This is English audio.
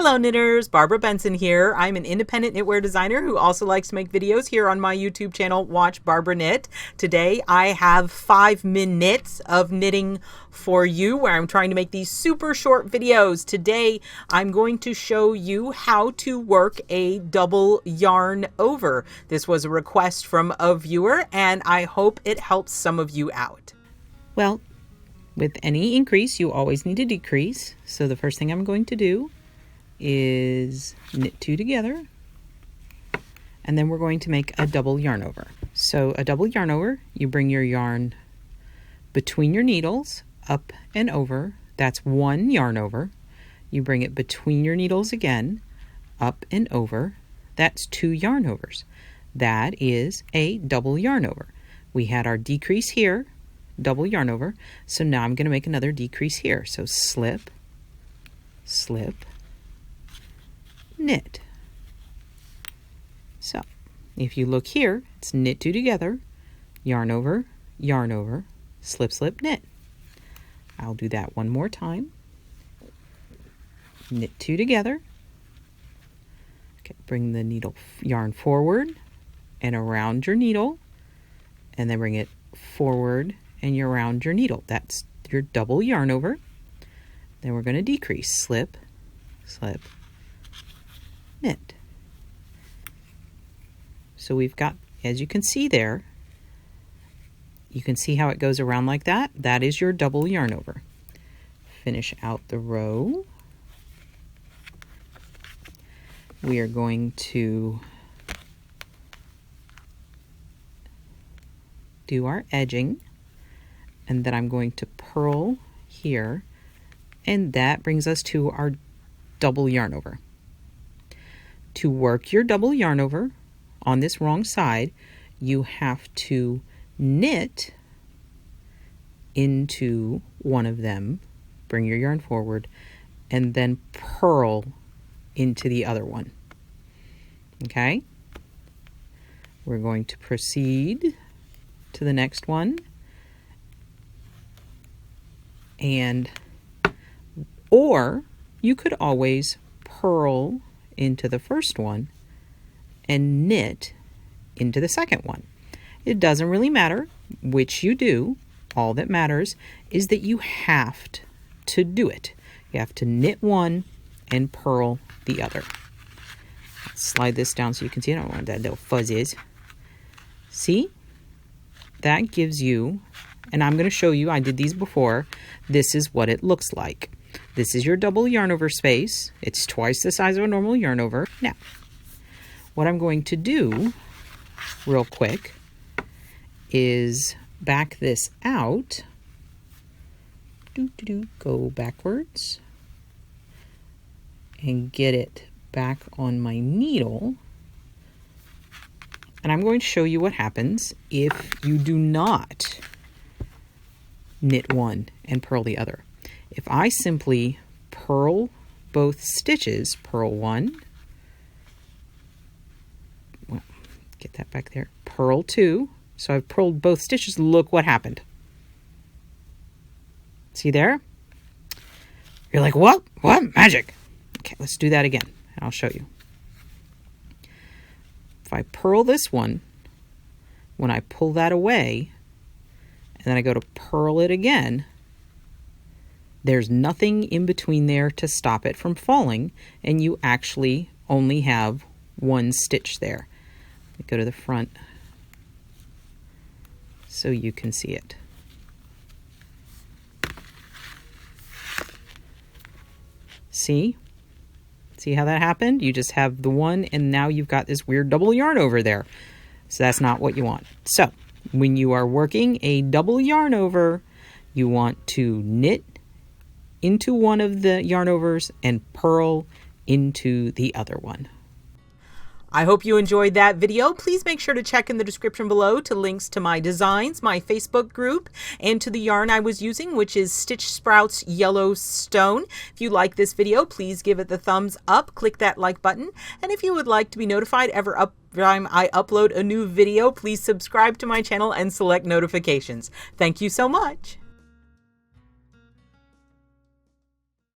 Hello knitters, Barbara Benson here. I'm an independent knitwear designer who also likes to make videos here on my YouTube channel, Watch Barbara Knit. Today I have 5 MinKnits of knitting for you where I'm trying to make these super short videos. Today I'm going to show you how to work a double yarn over. This was a request from a viewer and I hope it helps some of you out. Well, with any increase, you always need to decrease. So the first thing I'm going to do is knit 2 together, and then we're going to make a double yarn over. So a double yarn over, you bring your yarn between your needles, up and over. That's 1 yarn over. You bring it between your needles again, up and over. That's 2 yarn overs. That is a double yarn over. We had our decrease here, double yarn over. So now I'm going to make another decrease here. So slip, slip, knit. So if you look here, it's knit 2 together, yarn over, slip, slip, knit. I'll do that one more time. Knit 2 together. Okay, bring the needle yarn forward and around your needle, and then bring it forward and you're around your needle. That's your double yarn over. Then we're going to decrease, slip, slip, knit. So we've got, as you can see there, you can see how it goes around like that. That is your double yarn over. Finish out the row. We are going to do our edging, and then I'm going to purl here, and that brings us to our double yarn over. To work your double yarn over on this wrong side, you have to knit into one of them, bring your yarn forward, and then purl into the other one. Okay? We're going to proceed to the next one, or you could always purl into the first one and knit into the second one. It doesn't really matter which you do. All that matters is that you have to do it. You have to knit one and purl the other. Let's slide this down so you can see. I don't want that little fuzz is. See? That gives you, and I'm going to show you, I did these before, this is what it looks like. This is your double yarn over space. It's twice the size of a normal yarn over. Now, what I'm going to do real quick is back this out. Go backwards and get it back on my needle. And I'm going to show you what happens if you do not knit one and purl the other. If I simply purl both stitches, purl one, well, get that back there, purl 2, so I've purled both stitches, look what happened. See there? You're like, what? What? Magic. Okay, let's do that again, and I'll show you. If I purl this one, when I pull that away, and then I go to purl it again, there's nothing in between there to stop it from falling, and you actually only have 1 stitch there. Go to the front so you can see it. See? See how that happened? You just have the one, and now you've got this weird double yarn over there. So that's not what you want. So when you are working a double yarn over, you want to knit into one of the yarn overs and purl into the other one. I hope you enjoyed that video. Please make sure to check in the description below to links to my designs, my Facebook group, and to the yarn I was using, which is Stitch Sprouts Yellowstone. If you like this video, please give it the thumbs up, click that like button, and if you would like to be notified every time I upload a new video, please subscribe to my channel and select notifications. Thank you so much.